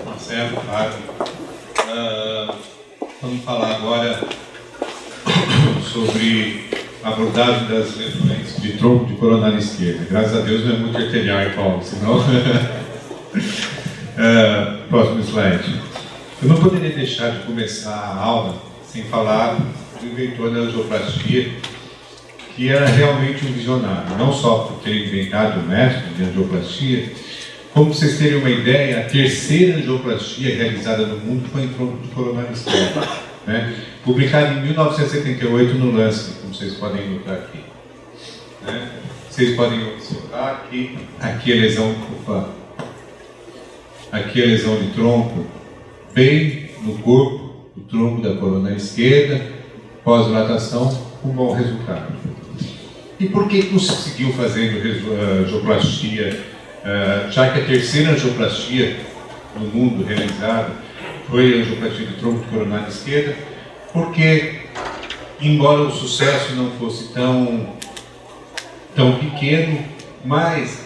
Marcelo, Fábio. Vamos falar agora sobre a abordagem das lesões de tronco de coronária esquerda. Graças a Deus não é muito arterial, hein, Paulo? Senão... próximo slide. Eu não poderia deixar de começar a aula sem falar do inventor da angioplastia, que era realmente um visionário, não só por ter inventado o método de angioplastia, como para vocês terem uma ideia, a terceira angioplastia realizada no mundo foi em tronco de coronária esquerda, né? Publicada em 1978 no Lancet, como vocês podem notar aqui, né? Vocês podem observar que aqui a lesão, aqui a lesão de tronco, bem no corpo do tronco da coronária esquerda, pós-dilatação, com bom resultado. E por que não se seguiu fazendo angioplastia, já que a terceira angioplastia no mundo realizada foi a angioplastia de tronco de coronária esquerda? Porque, embora o sucesso não fosse tão pequeno, mas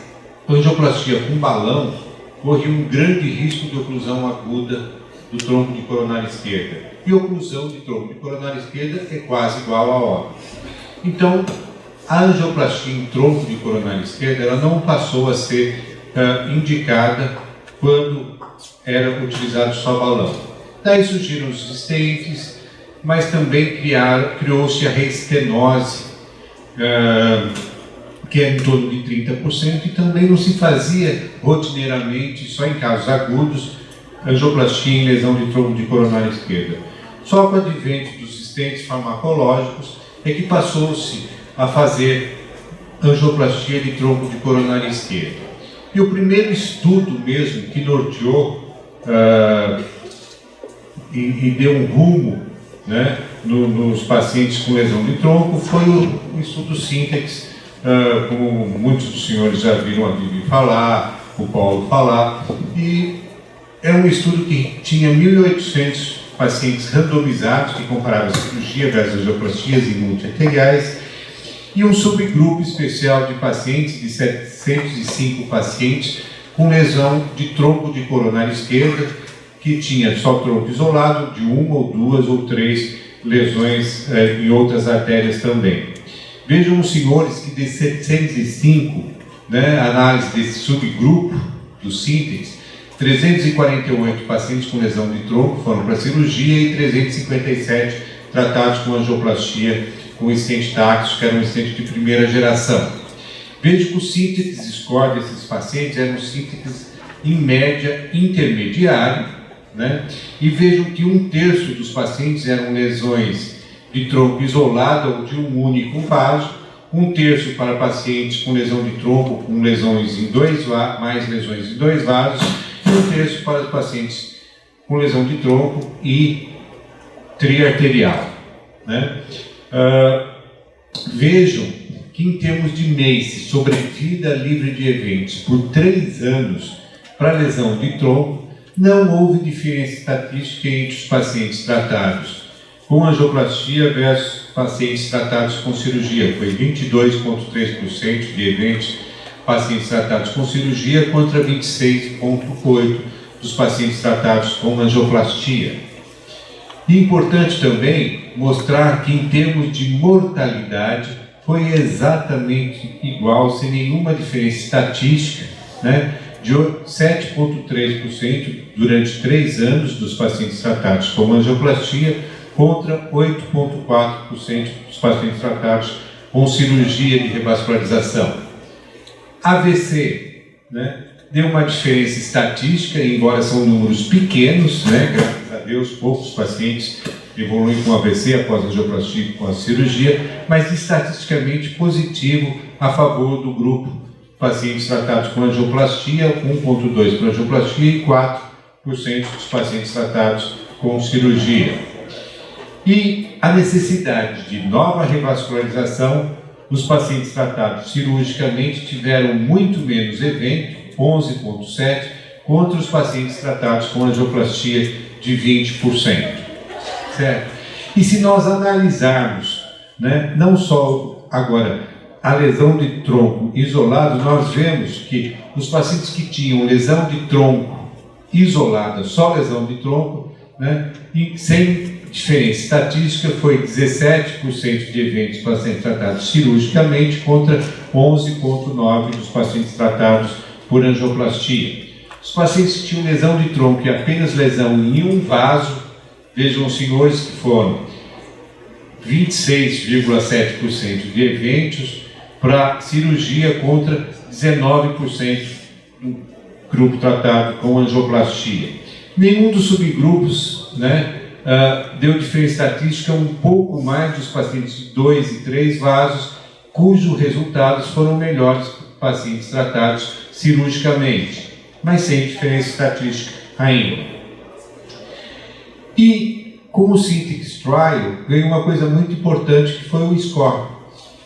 a angioplastia com balão corre um grande risco de oclusão aguda do tronco de coronária esquerda. E oclusão de tronco de coronária esquerda é quase igual a óbito. Então, a angioplastia em tronco de coronária esquerda ela não passou a ser indicada quando era utilizado só balão. Daí surgiram os stents, mas também criou-se a reestenose, que é em torno de 30%, e também não se fazia rotineiramente, só em casos agudos, angioplastia em lesão de tronco de coronária esquerda. Só com o advento dos stents farmacológicos é que passou-se a fazer angioplastia de tronco de coronária esquerda. E o primeiro estudo mesmo que norteou e deu um rumo, né, nos pacientes com lesão de tronco foi o estudo Syntex, como muitos dos senhores já viram a Vivi falar, o Paulo falar, e é um estudo que tinha 1.800 pacientes randomizados que comparavam cirurgia versus angioplastias em multiarteriais, e um subgrupo especial de pacientes, de 705 pacientes, com lesão de tronco de coronária esquerda, que tinha só tronco isolado, de uma ou duas ou três lesões em outras artérias também. Vejam os senhores que de 705, né, análise desse subgrupo do Syntex, 348 pacientes com lesão de tronco foram para cirurgia e 357 tratados com angioplastia com stent táxis, que era um stent de primeira geração. Veja que o Syntex score desses pacientes era um Syntex em média intermediário, né? E vejam que 1/3 dos pacientes eram lesões de tronco isolado ou de um único vaso, 1/3 para pacientes com lesão de tronco com lesões em mais lesões em 2 vasos, e 1/3 para os pacientes com lesão de tronco e triarterial, né? Vejam que em termos de MACE, sobrevida livre de eventos, por 3 anos para lesão de tronco, não houve diferença estatística entre os pacientes tratados com angioplastia versus pacientes tratados com cirurgia. Foi 22,3% de eventos pacientes tratados com cirurgia contra 26,8% dos pacientes tratados com angioplastia. E importante também mostrar que em termos de mortalidade foi exatamente igual, sem nenhuma diferença estatística, né, de 7,3% durante 3 anos dos pacientes tratados com angioplastia contra 8,4% dos pacientes tratados com cirurgia de revascularização. AVC, né, deu uma diferença estatística, embora são números pequenos, né, graças a Deus, poucos pacientes evoluem com AVC após a angioplastia e com a cirurgia, mas estatisticamente positivo a favor do grupo pacientes tratados com angioplastia, 1,2% para angioplastia e 4% dos pacientes tratados com cirurgia. E a necessidade de nova revascularização, os pacientes tratados cirurgicamente tiveram muito menos evento, 11,7%, contra os pacientes tratados com angioplastia de 20%. Certo? E se nós analisarmos, né, não só agora a lesão de tronco isolado, nós vemos que os pacientes que tinham lesão de tronco isolada, só lesão de tronco, né? E sem diferença estatística, foi 17% de eventos de pacientes tratados cirurgicamente contra 11,9% dos pacientes tratados por angioplastia. Os pacientes que tinham lesão de tronco e apenas lesão em um vaso, vejam os senhores que foram 26,7% de eventos para cirurgia contra 19% do grupo tratado com angioplastia. Nenhum dos subgrupos, né, deu diferença estatística um pouco mais dos pacientes de 2 e 3 vasos, cujos resultados foram melhores para pacientes tratados cirurgicamente, mas sem diferença estatística ainda. E com o Syntex Trial, ganhou uma coisa muito importante, que foi o score.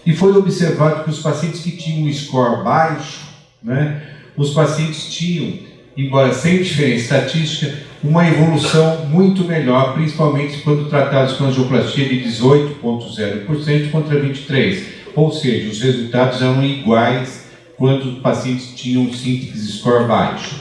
E foi observado que os pacientes que tinham um score baixo, né, os pacientes tinham, embora sem diferença estatística, uma evolução muito melhor, principalmente quando tratados com angioplastia de 18,0% contra 23%. Ou seja, os resultados eram iguais quando os pacientes tinham um Syntex Score baixo.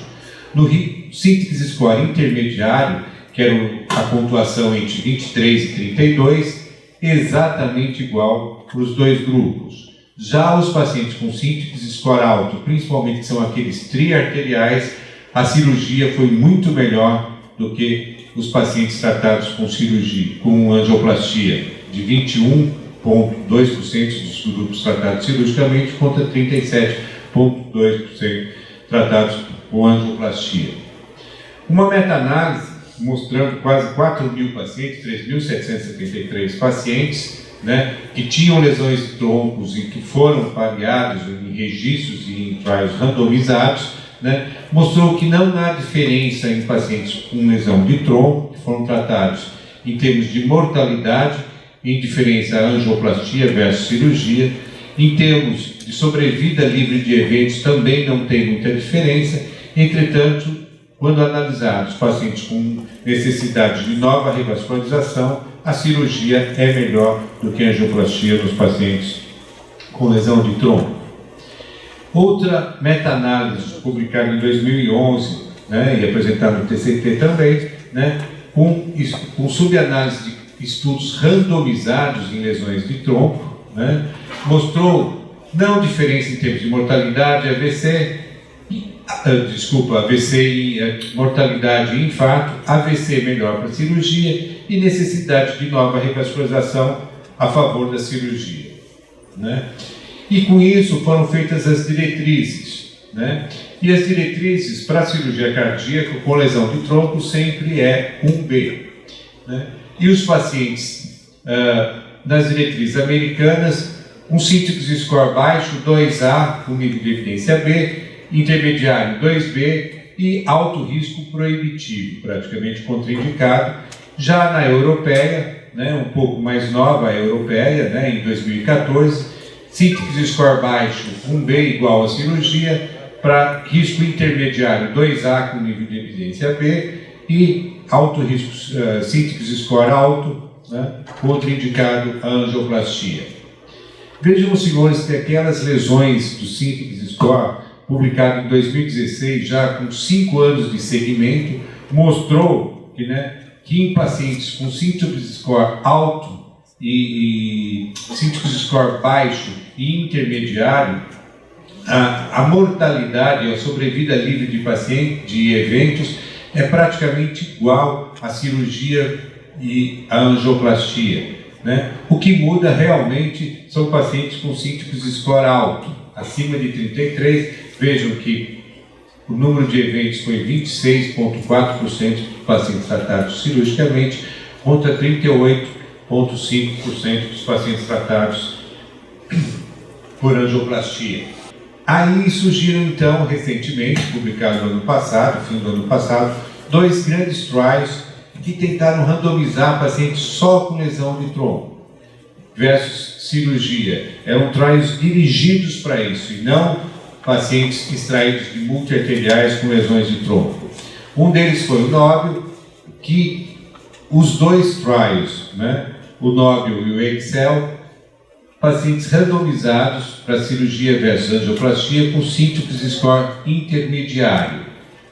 No Syntex Score intermediário, que era a pontuação entre 23 e 32, exatamente igual para os dois grupos. Já os pacientes com Syntex Score alto, principalmente que são aqueles triarteriais, a cirurgia foi muito melhor do que os pacientes tratados com cirurgia, com angioplastia, de 21,2% dos grupos tratados cirurgicamente contra 37,2% tratados com angioplastia. Uma meta-análise mostrando quase 4.000 pacientes, 3.773 pacientes, né, que tinham lesões de troncos e que foram pareados em registros e em trials randomizados, né, mostrou que não há diferença em pacientes com lesão de tronco, que foram tratados em termos de mortalidade, em diferença a angioplastia versus cirurgia. Em termos de sobrevida livre de eventos, também não tem muita diferença. Entretanto, quando analisados pacientes com necessidade de nova revascularização, a cirurgia é melhor do que a angioplastia nos pacientes com lesão de tronco. Outra meta-análise publicada em 2011, né, e apresentada no TCT também, né, com subanálise de estudos randomizados em lesões de tronco, né, mostrou não diferença em termos de mortalidade, AVC e mortalidade e infarto, AVC melhor para a cirurgia e necessidade de nova revascularização a favor da cirurgia, né? E com isso foram feitas as diretrizes, né? E as diretrizes para a cirurgia cardíaca com lesão de tronco sempre é 1B, né? E os pacientes nas diretrizes americanas, um Syntex Score baixo, 2A, com nível de evidência B, intermediário 2B e alto risco proibitivo, praticamente contraindicado. Já na europeia, né, um pouco mais nova a europeia, né, em 2014, Syntex Score baixo, 1B igual a cirurgia, para risco intermediário 2A com nível de evidência B e alto risco, Syntex Score alto, né, contraindicado a angioplastia. Vejam, senhores, que aquelas lesões do Syntex Score, publicado em 2016, já com 5 anos de segmento, mostrou que, né, que em pacientes com Syntex Score alto e Syntex Score baixo e intermediário, a mortalidade, a sobrevida livre de pacientes, de eventos, é praticamente igual à cirurgia e à angioplastia, né? O que muda realmente são pacientes com Syntex Score alto, acima de 33. Vejam que o número de eventos foi 26,4% de pacientes tratados cirurgicamente contra 38,5% dos pacientes tratados por angioplastia. Aí surgiram então, recentemente, publicado no ano passado, fim do ano passado, 2 grandes trials que tentaram randomizar pacientes só com lesão de tronco versus cirurgia. Eram trials dirigidos para isso e não pacientes extraídos de multiarteriais com lesões de tronco. Um deles foi o Nobel, que os 2 trials, né, o Nobel e o Excel, pacientes randomizados para cirurgia versus angioplastia com Syntex Score intermediário,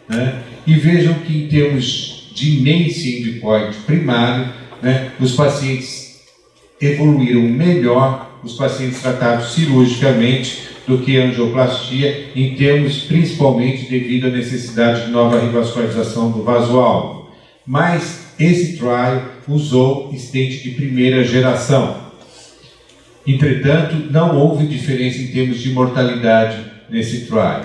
né? e vejam que em termos de MACE endpoint primário, né, os pacientes evoluíram melhor, os pacientes tratados cirurgicamente, do que a angioplastia, em termos principalmente devido à necessidade de nova revascularização do vaso alvo. Mas esse trial usou stent de primeira geração. Entretanto, não houve diferença em termos de mortalidade nesse trial.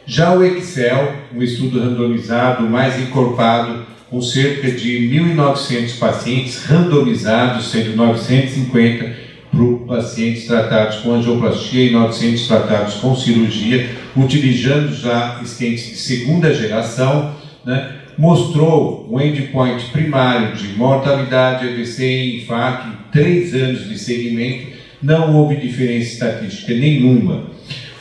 Já o Excel, um estudo randomizado mais encorpado, com cerca de 1.900 pacientes randomizados, sendo 950 para pacientes tratados com angioplastia e 900 tratados com cirurgia, utilizando já stents de segunda geração, né, mostrou um endpoint primário de mortalidade, AVC e infarto em 3 anos de seguimento. Não houve diferença estatística nenhuma.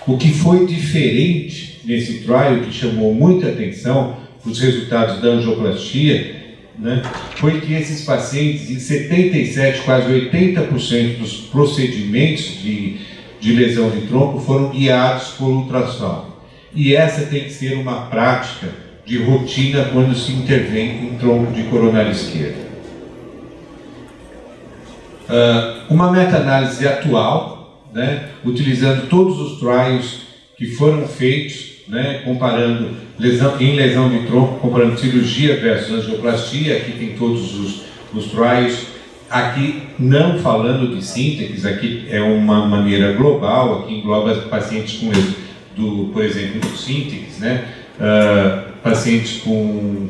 O que foi diferente nesse trial, que chamou muita atenção para os resultados da angioplastia, né, foi que esses pacientes, em 77%, quase 80% dos procedimentos de lesão de tronco foram guiados por ultrassom. E essa tem que ser uma prática de rotina quando se intervém em tronco de coronária esquerda. Uma meta-análise atual, né, utilizando todos os trials que foram feitos, né, comparando lesão de tronco, comparando cirurgia versus angioplastia. Aqui tem todos os trials, aqui não falando de síntese, aqui é uma maneira global, aqui engloba pacientes com, por exemplo, do síntese, né, pacientes com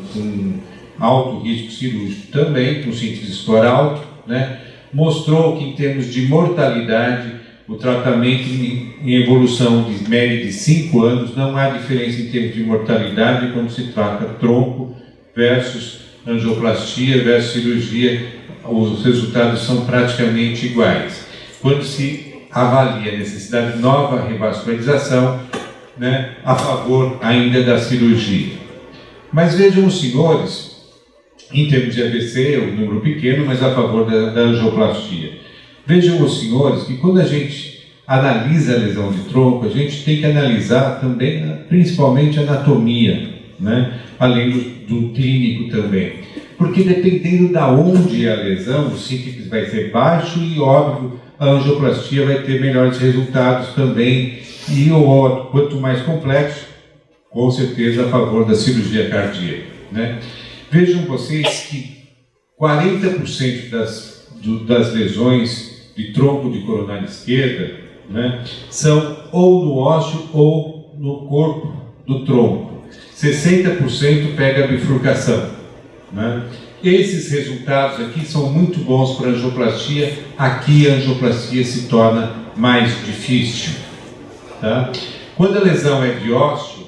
alto risco cirúrgico também, com síntese score alto, né, mostrou que em termos de mortalidade, o tratamento em evolução de média de 5 anos, não há diferença em termos de mortalidade quando se trata tronco versus angioplastia versus cirurgia, os resultados são praticamente iguais. Quando se avalia a necessidade de nova revascularização, né, a favor ainda da cirurgia. Mas vejam os senhores, em termos de AVC, o número pequeno, mas a favor da angioplastia. Vejam os senhores que quando a gente analisa a lesão de tronco, a gente tem que analisar também, principalmente, a anatomia, né? Além do clínico também. Porque dependendo da onde é a lesão, o síntese vai ser baixo e, óbvio, a angioplastia vai ter melhores resultados também. E quanto mais complexo, com certeza a favor da cirurgia cardíaca, né? Vejam vocês que 40% das lesões de tronco de coronária esquerda, né, são ou no ósseo ou no corpo do tronco. 60% pega a bifurcação, né? Esses resultados aqui são muito bons para a angioplastia. Aqui a angioplastia se torna mais difícil, tá? Quando a lesão é de ósseo,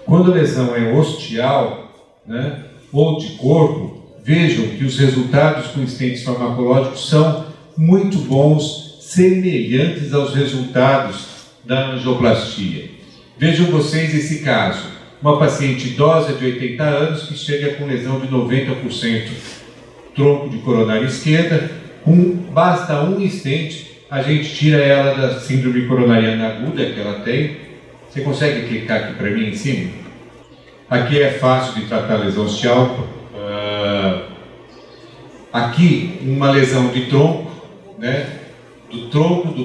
quando a lesão é ostial, né, ou de corpo, vejam que os resultados com stents farmacológicos são muito bons, semelhantes aos resultados da angioplastia. Vejam vocês esse caso, uma paciente idosa de 80 anos que chega com lesão de 90% tronco de coronária esquerda, basta um stent, a gente tira ela da síndrome coronariana aguda que ela tem. Você consegue clicar aqui para mim em cima? Aqui é fácil de tratar a lesão ostial. Aqui, uma lesão de tronco, né? do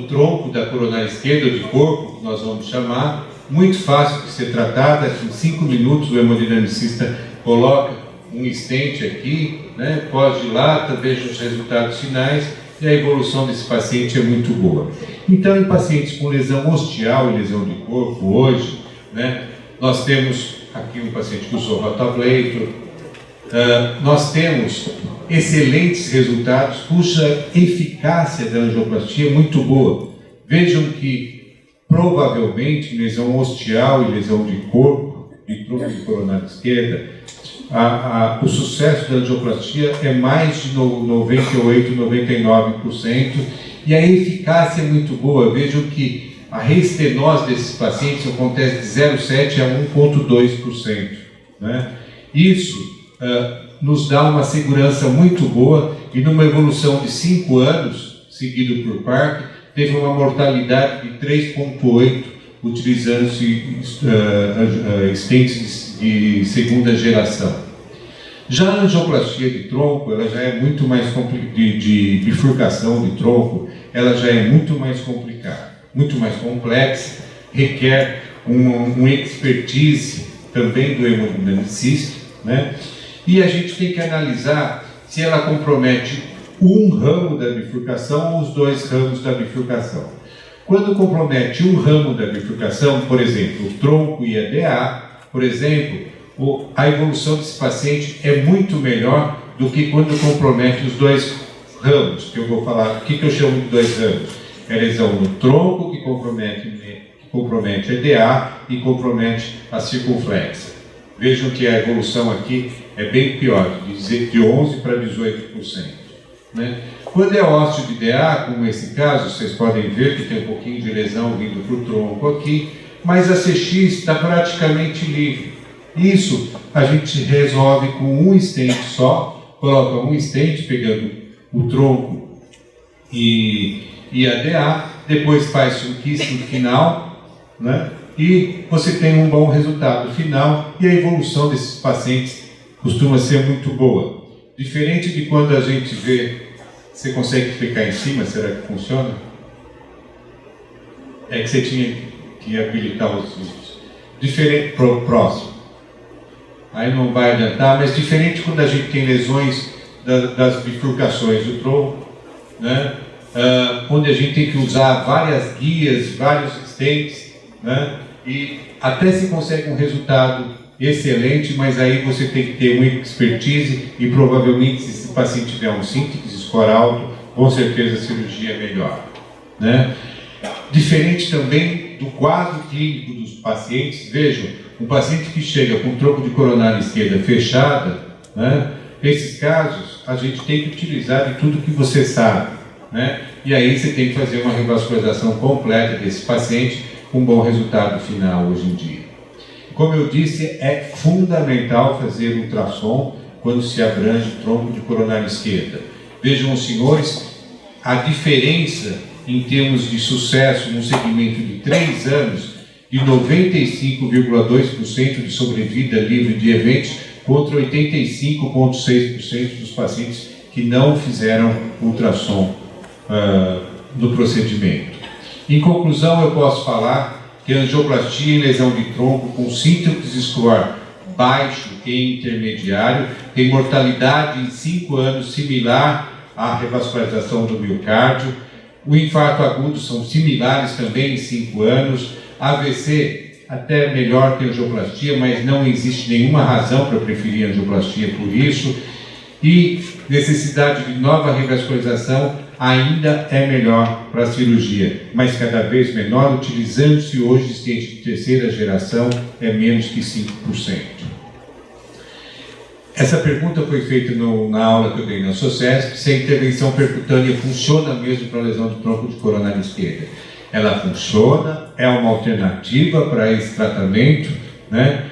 tronco da coronária esquerda, ou de corpo, que nós vamos chamar, muito fácil de ser tratada. Em 5 minutos o hemodinamicista coloca um stent aqui, né? Pós-dilata, veja os resultados finais e a evolução desse paciente é muito boa. Então, em pacientes com lesão ostial e lesão de corpo, hoje, né, nós temos aqui um paciente que usou rotablator, nós temos excelentes resultados, cuja eficácia da angioplastia é muito boa. Vejam que, provavelmente, lesão ostial e lesão de corpo, de tronco de coronária esquerda, o sucesso da angioplastia é mais de 98%, 99%, e a eficácia é muito boa. Vejam que a reestenose desses pacientes acontece de 0,7% a 1,2%. Né? Isso nos dá uma segurança muito boa, e numa evolução de 5 anos, seguido por PARC, teve uma mortalidade de 3,8%, utilizando-se stents de segunda geração. Já a angioplastia de tronco, ela já é muito mais de bifurcação de tronco, ela já é muito mais complicada, muito mais complexa, requer um expertise também do hemodinamicista, né? E a gente tem que analisar se ela compromete um ramo da bifurcação ou os dois ramos da bifurcação. Quando compromete um ramo da bifurcação, por exemplo, o tronco e a DA, por exemplo, a evolução desse paciente é muito melhor do que quando compromete os dois ramos, que eu vou falar. O que eu chamo de dois ramos? É lesão no tronco, que compromete a DA e compromete a circunflexa. Vejam que a evolução aqui é bem pior, de 11% para 18%. Né? Quando é ósseo de DA, como esse caso, vocês podem ver que tem um pouquinho de lesão vindo para o tronco aqui, mas a CX está praticamente livre. Isso a gente resolve com um stent só, coloca um stent pegando o tronco e a DA, depois faz um kissing final, né? E você tem um bom resultado final e a evolução desses pacientes costuma ser muito boa. Diferente de quando a gente vê, você consegue ficar em cima, será que funciona? É que você tinha que habilitar os vídeos. Diferente, próximo. Aí não vai adiantar, mas diferente quando a gente tem lesões das bifurcações do tronco, né? Onde a gente tem que usar várias guias, vários stents, né? E até se consegue um resultado excelente, mas aí você tem que ter uma expertise e provavelmente se esse paciente tiver um síntese score alto, com certeza a cirurgia é melhor, né? Diferente também do quadro clínico dos pacientes, vejam, um paciente que chega com tronco de coronária esquerda fechada, né? Esses casos a gente tem que utilizar de tudo que você sabe, né? E aí você tem que fazer uma revascularização completa desse paciente com um bom resultado final hoje em dia. Como eu disse, é fundamental fazer ultrassom quando se abrange o tronco de coronária esquerda. Vejam os senhores, a diferença em termos de sucesso num segmento de 3 anos, de 95,2% de sobrevida livre de eventos, contra 85,6% dos pacientes que não fizeram ultrassom no procedimento. Em conclusão, eu posso falar que a angioplastia em lesão de tronco com síntese score baixo e intermediário tem mortalidade em 5 anos similar à revascularização do miocárdio. O infarto agudo são similares também em 5 anos. AVC até melhor que a angioplastia, mas não existe nenhuma razão para preferir a angioplastia por isso. E necessidade de nova revascularização ainda é melhor para a cirurgia, mas cada vez menor, utilizando-se hoje de stent de terceira geração, é menos que 5%. Essa pergunta foi feita na aula que eu dei na SOCESP, se a intervenção percutânea funciona mesmo para a lesão do tronco de coronária esquerda. Ela funciona, é uma alternativa para esse tratamento, né,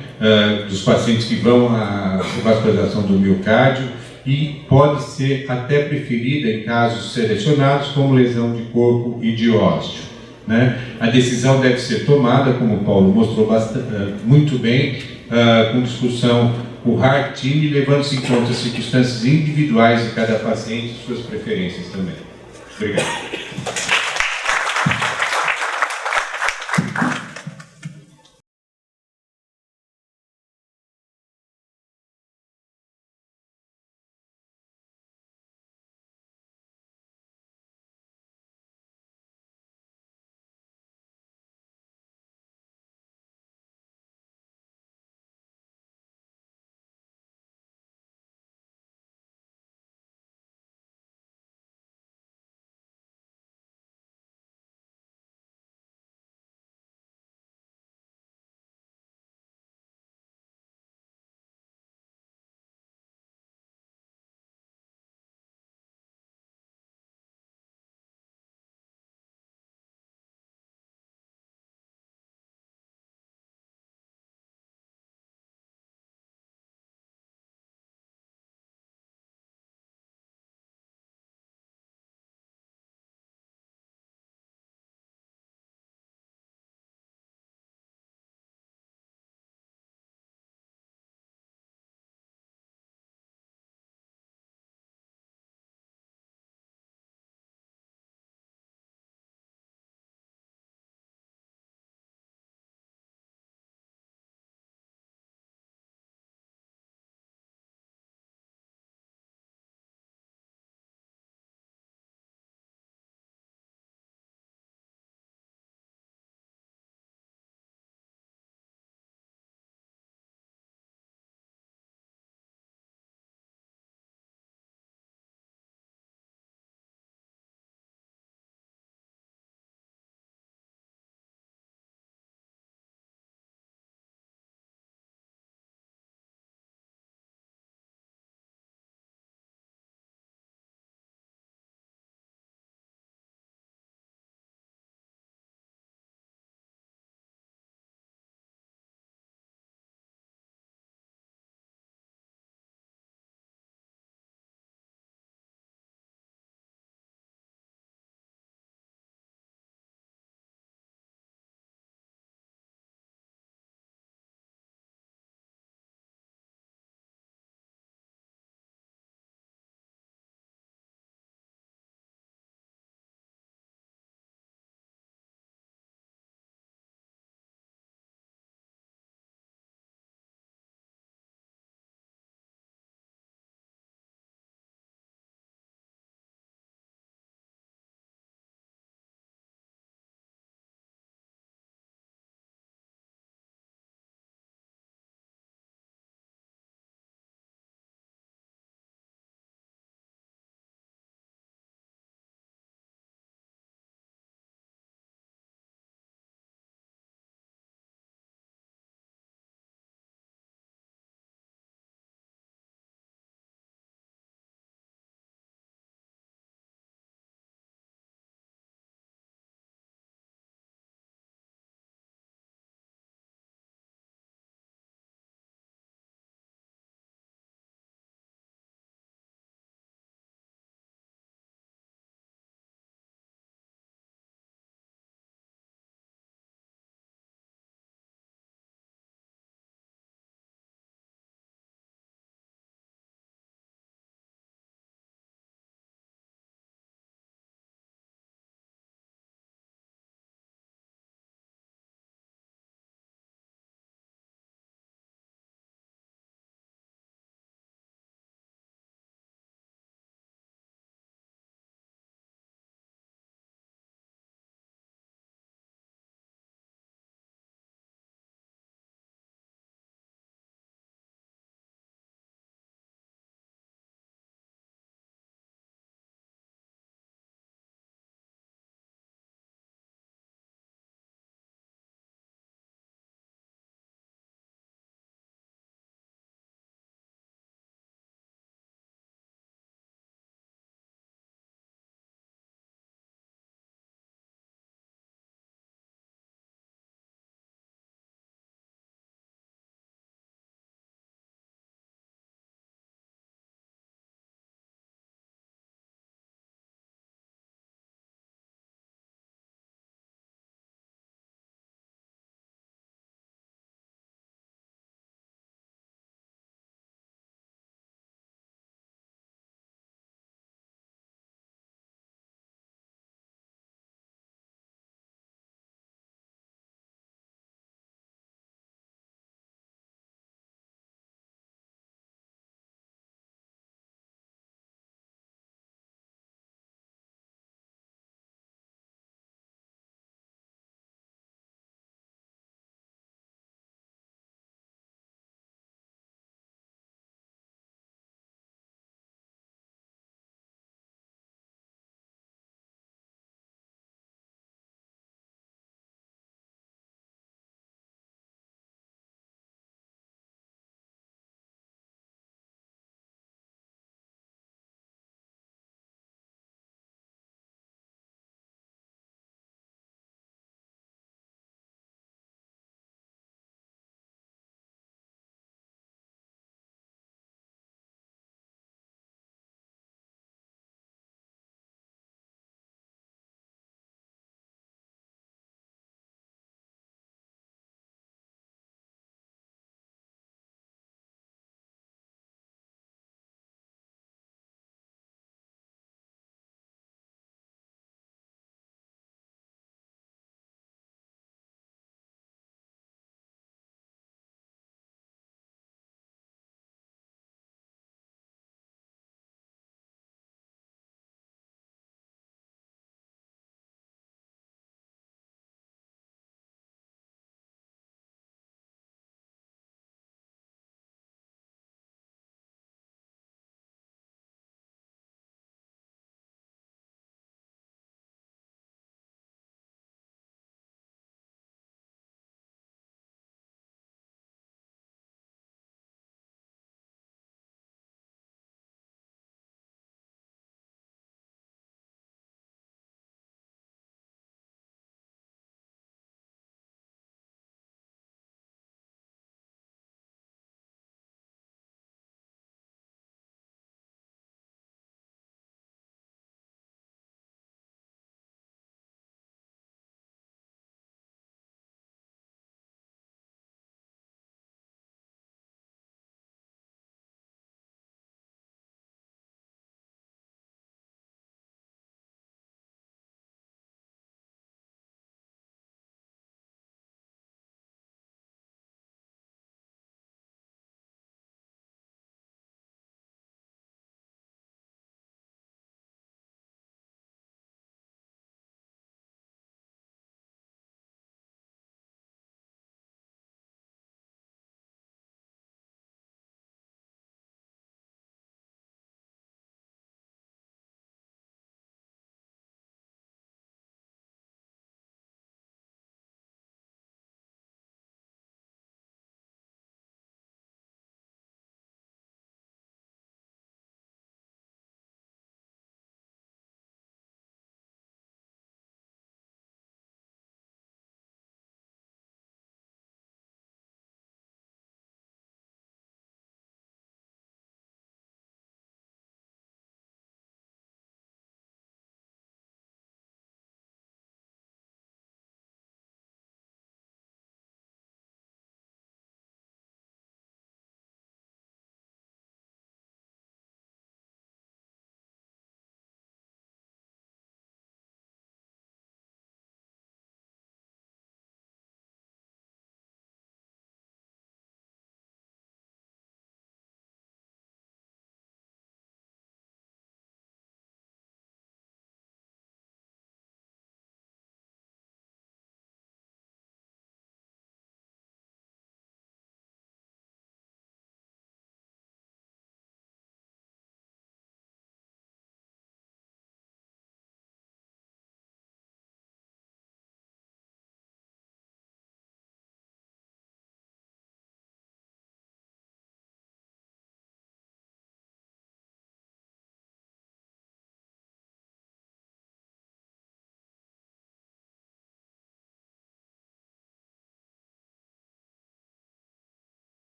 dos pacientes que vão à revascularização do miocárdio, e pode ser até preferida em casos selecionados como lesão de corpo e de ósseo, né? A decisão deve ser tomada, como o Paulo mostrou muito bem, com discussão com o Heart Team, levando-se em conta as circunstâncias individuais de cada paciente e suas preferências também. Obrigado.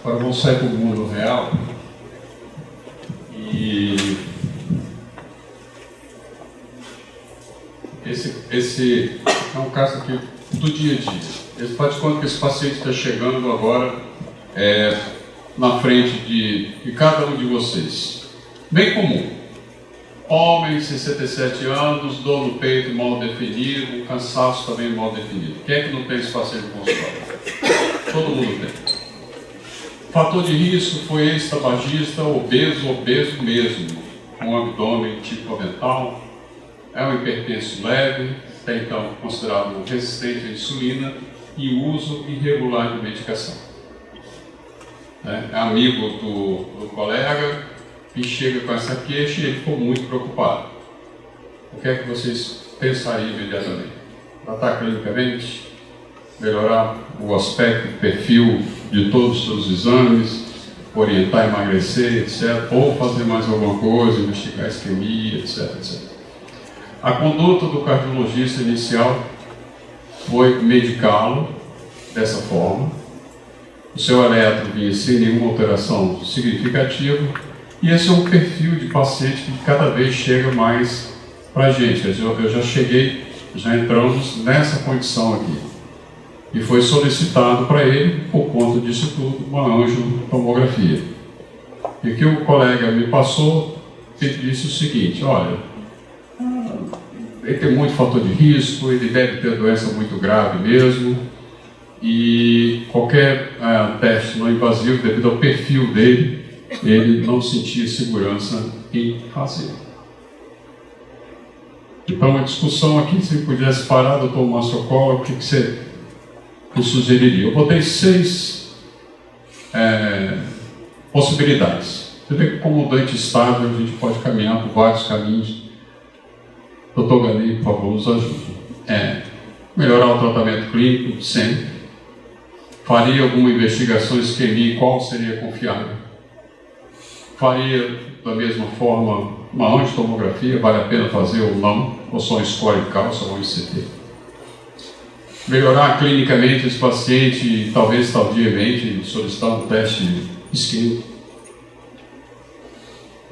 Agora vamos sair para o mundo real. E esse é um caso aqui do dia a dia. Esse faz de conta que esse paciente está chegando agora na frente de cada um de vocês. Bem comum. Homem, 67 anos, dor no peito mal definido, cansaço também mal definido. Quem é que não tem esse paciente no consultório? Todo mundo tem. Fator de risco foi ex-tabagista, obeso mesmo, com abdômen tipo avental, é um hipertenso leve, até então considerado resistente à insulina e uso irregular de medicação. É amigo do colega e chega com essa queixa e ele ficou muito preocupado. O que é que vocês pensariam imediatamente? Tratar clinicamente, melhorar o aspecto, o perfil de todos os seus exames, orientar a emagrecer, etc. Ou fazer mais alguma coisa, investigar a isquemia, etc, etc. A conduta do cardiologista inicial foi medicá-lo dessa forma. O seu eletro vinha sem nenhuma alteração significativa. E esse é um perfil de paciente que cada vez chega mais para a gente. Eu já entramos nessa condição aqui. E foi solicitado para ele, por conta disso tudo, uma angiotomografia. E o que o colega me passou, ele disse o seguinte: olha, ele tem muito fator de risco, ele deve ter doença muito grave mesmo, e qualquer teste não invasivo, devido ao perfil dele, ele não sentia segurança em fazer. Então, a discussão aqui, se pudesse parar, doutor Massocola, o que você me sugeriria? Eu botei 6 possibilidades. Você vê que, como doente estável, a gente pode caminhar por vários caminhos. Doutor Gani, por favor, nos ajude. Melhorar o tratamento clínico, sempre. Faria alguma investigação isquemia, qual seria confiável? Faria da mesma forma uma angiotomografia, vale a pena fazer ou não, ou só um score de cálcio ou um ICT. Melhorar clinicamente esse paciente, talvez tardiamente, solicitar um teste isquêmico.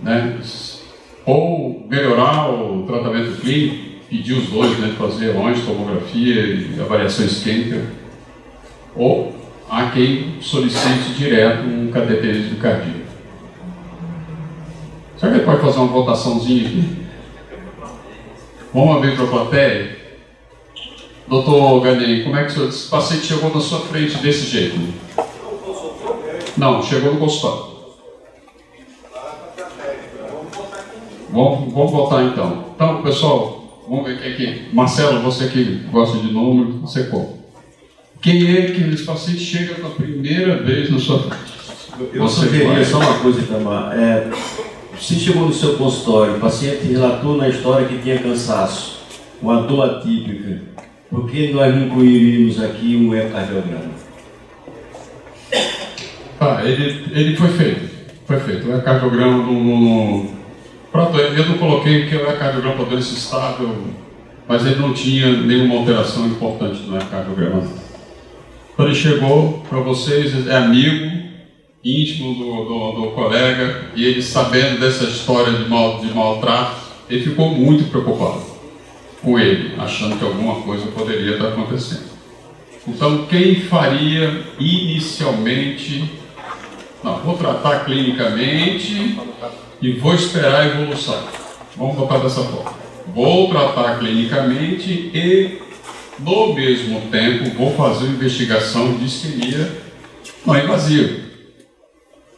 Né? Ou melhorar o tratamento clínico, pedir os dois, né, fazer a angiotomografia e avaliação isquêmica. Ou há quem solicite direto um cateterismo cardíaco. Será que ele pode fazer uma votaçãozinha aqui? Vamos abrir para a plateia? Doutor Gani, como é que esse paciente chegou na sua frente desse jeito? Não, chegou no consultório. Vamos votar então. Então, pessoal, vamos ver quem aqui. Marcelo, você que gosta de número, você conta. Quem é que esse paciente chega pela primeira vez na sua frente? Eu sugeria só uma coisa, Itamar. Se chegou no seu consultório, o paciente relatou na história que tinha cansaço, uma dor atípica, por que nós não incluiríamos aqui um ecocardiograma? Ele foi feito. O ecocardiograma Pronto, eu não coloquei porque o ecocardiograma para doença estável, mas ele não tinha nenhuma alteração importante no ecocardiograma. Quando ele chegou para vocês, é amigo íntimo do colega, e ele, sabendo dessa história de maltrato, ele ficou muito preocupado com ele, achando que alguma coisa poderia estar acontecendo. Então, quem faria inicialmente? Não, vou tratar clinicamente e vou esperar a evolução. Vamos botar dessa forma. Vou tratar clinicamente e, no mesmo tempo, vou fazer uma investigação de isquemia não invasiva.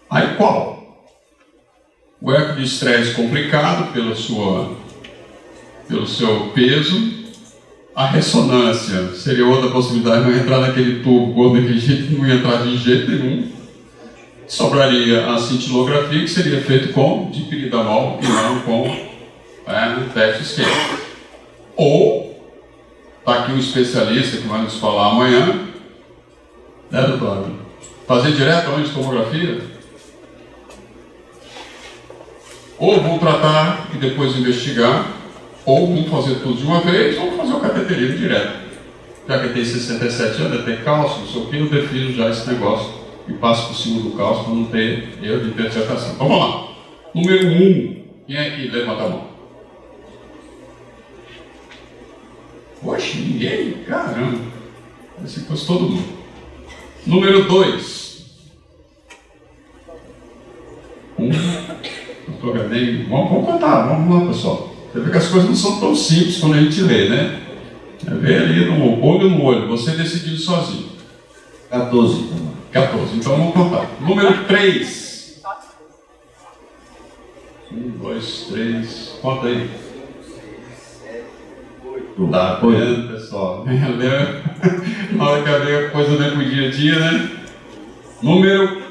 Aí qual? O eco de estresse complicado pelo seu peso. A ressonância seria outra possibilidade, não entrar naquele tubo gordo daquele jeito, não ia entrar de jeito nenhum. Sobraria a cintilografia, que seria feito com dipiridamol e não com teste isquêmico. Ou, está aqui um especialista que vai nos falar amanhã, né, doutor? Fazer direto a angiotomografia? Ou vou tratar e depois investigar, ou vou fazer tudo de uma vez, ou fazer o cateterismo direto. Já que tem 67 anos, tem cálcio, não sei o que, eu defino já esse negócio e passo para o segundo caos para não ter erro de interpretação. Então, vamos lá. Número 1. Quem é que levanta a mão? Poxa, ninguém? Caramba. Esse fosse todo mundo. Número 2. Vamos contar, vamos lá, pessoal. Você vê que as coisas não são tão simples quando a gente lê, né? É ver ali no olho, você decidiu sozinho. 14. 14, então vamos contar. Número 3. 1, 2, 3, conta aí. Tá vendo, pessoal? Na hora que abrir a coisa não é pro dia a dia, né? Número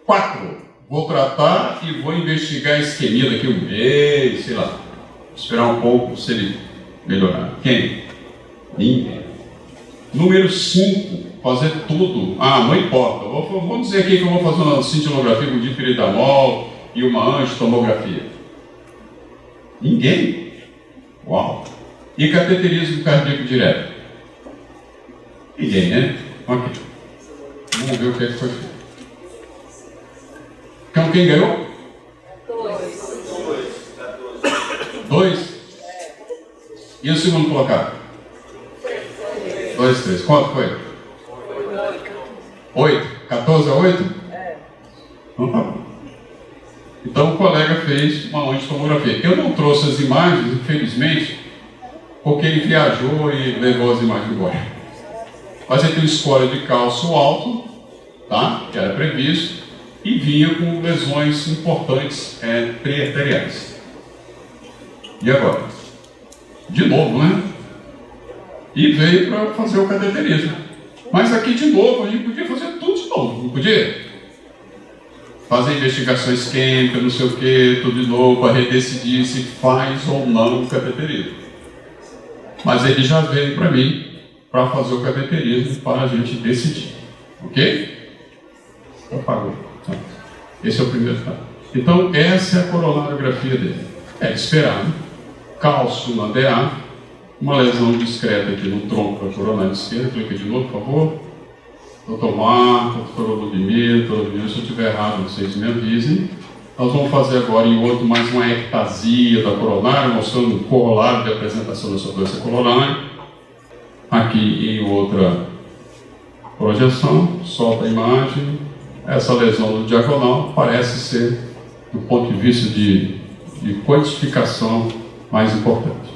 4. Vou tratar e vou investigar a isquemia daqui a um mês, sei lá. Esperar um pouco se ele melhorar. Quem? Ninguém. Número 5. Fazer tudo. Não importa. Vamos dizer aqui que eu vou fazer uma cintilografia com dipiritamol e uma angitomografia. Ninguém? Uau! E cateterismo cardíaco direto? Ninguém, né? Ok. Vamos ver o que é que foi feito. Então, quem ganhou? 2. E o segundo colocado? 2, 3. Quanto foi? 8. 14 a 8? Então o colega fez uma angitomografia. Eu não trouxe as imagens, infelizmente, porque ele viajou e levou as imagens embora. Mas ele tem um score de cálcio alto, tá? Que era previsto, e vinha com lesões importantes pré-arteriais. E agora? De novo, né? E veio para fazer o cateterismo. Mas aqui de novo, a gente podia fazer tudo de novo, não podia? Fazer investigações isquêmicas, não sei o que, tudo de novo, para redecidir se faz ou não o cateterismo. Mas ele já veio para mim para fazer o cateterismo para a gente decidir. Ok? Apagou. Esse é o primeiro estado. Então, essa é a coronariografia dele. É esperado. Cálcio na DA, uma lesão discreta aqui no tronco da coronária esquerda. Clica de novo, por favor. Doutor Marco, doutor Ludmir, se eu estiver errado, vocês me avisem. Nós vamos fazer agora em outro mais uma ectasia da coronária, mostrando o corolário de apresentação dessa doença coronária. Aqui em outra projeção, solta a imagem. Essa lesão no diagonal parece ser, do ponto de vista de quantificação, mais importante.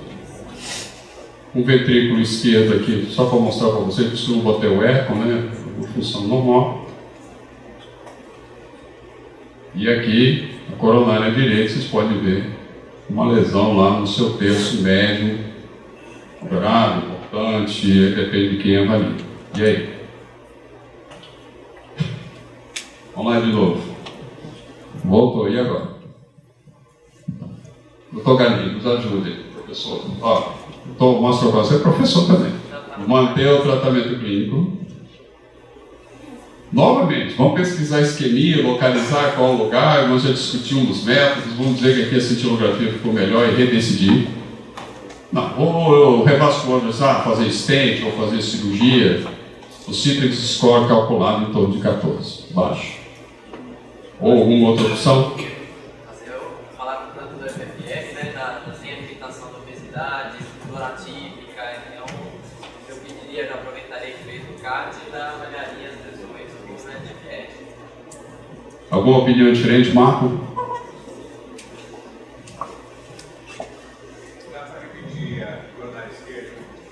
O ventrículo esquerdo aqui, só para mostrar para vocês, que não botei o eco, né? Função normal. E aqui, a coronária direita, vocês podem ver uma lesão lá no seu terço médio, grave, importante, depende de quem avalia. E aí? Vamos lá de novo. Voltou, e agora? Doutor Galinho, nos ajude, professor. Mostra para você, professor também. Manter o tratamento clínico. Novamente, vamos pesquisar a isquemia, localizar qual o lugar, nós já discutimos um dos métodos, vamos dizer que aqui a cintilografia ficou melhor e redecidir. Não, ou revascularizar, fazer stent ou fazer cirurgia, o Citrix score calculado em torno de 14, baixo. Ou alguma outra opção? Eu falava tanto do FFF, né, da reabilitação da obesidade, dor atípica, então eu pediria, já aproveitaria que fez o CAT e avaliaria as lesões do FFF. Alguma opinião diferente, Marco?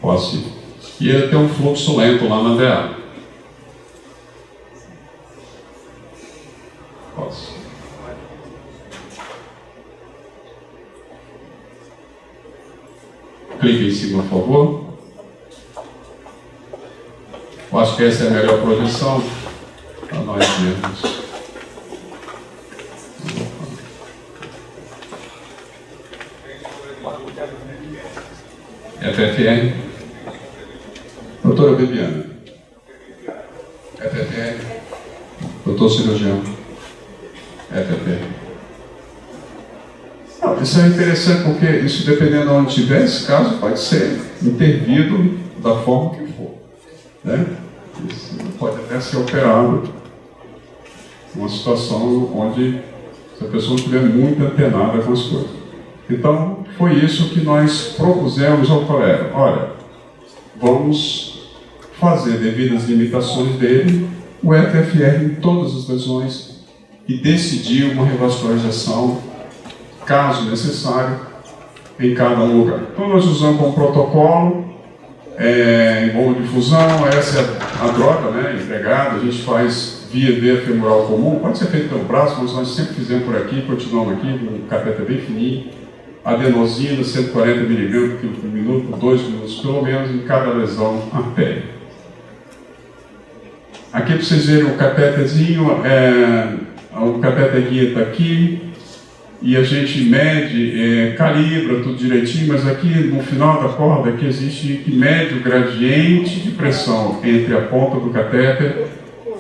Posso. Ia ter um fluxo lento lá na DA. Posso. Clique em cima, por favor. Eu acho que essa é a melhor projeção para nós mesmos. FFR. Doutora Bibiana. FFR. Doutor cirurgião. FFR. Não, isso é interessante porque isso, dependendo de onde estiver, esse caso pode ser intervido da forma que for. Né? Isso pode até ser operado uma situação onde se a pessoa estiver muito antenada com as coisas. Então, foi isso que nós propusemos ao colega. Olha, vamos fazer devidas limitações dele, o FFR em todas as lesões e decidir uma revascularização, caso necessário, em cada lugar. Então, nós usamos um protocolo, em bolo de fusão, essa é a droga, né, empregada, a gente faz via veia femoral comum, pode ser feito pelo braço, mas nós sempre fizemos por aqui, continuamos aqui, um cateter bem fininho, adenosina, 140 mg por minuto, por 2 minutos pelo menos, em cada lesão artéria. Aqui para vocês verem o cateterzinho, o cateter guia está aqui, e a gente mede, calibra tudo direitinho, mas aqui no final da corda aqui existe que mede o gradiente de pressão entre a ponta do catéter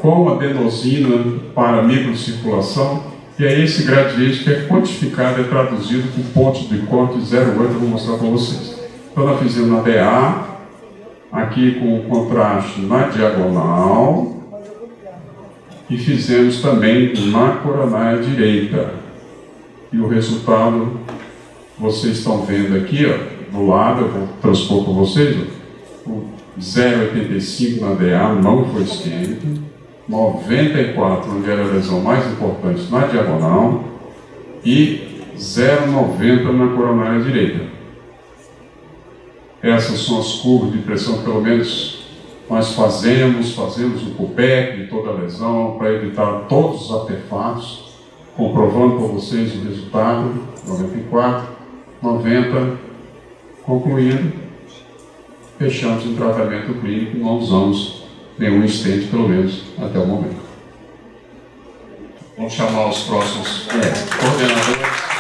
com a adenosina para microcirculação, e aí esse gradiente que é quantificado, é traduzido com pontos de corte 0,8, eu vou mostrar para vocês. Então nós fizemos na DA, aqui com o contraste na diagonal, e fizemos também na coronária direita. E o resultado, vocês estão vendo aqui, ó, do lado, eu vou transpor para vocês, ó, o 0,85 na DA não foi isquêmico, 94, onde era a lesão mais importante, na diagonal, e 0,90 na coronária direita. Essas são as curvas de pressão, pelo menos nós fazemos o CUPEC de toda a lesão, para evitar todos os artefatos, comprovando para vocês o resultado, 94, 90, concluindo, fechamos o tratamento clínico, não usamos nenhum stent, pelo menos até o momento. Vamos chamar os próximos coordenadores.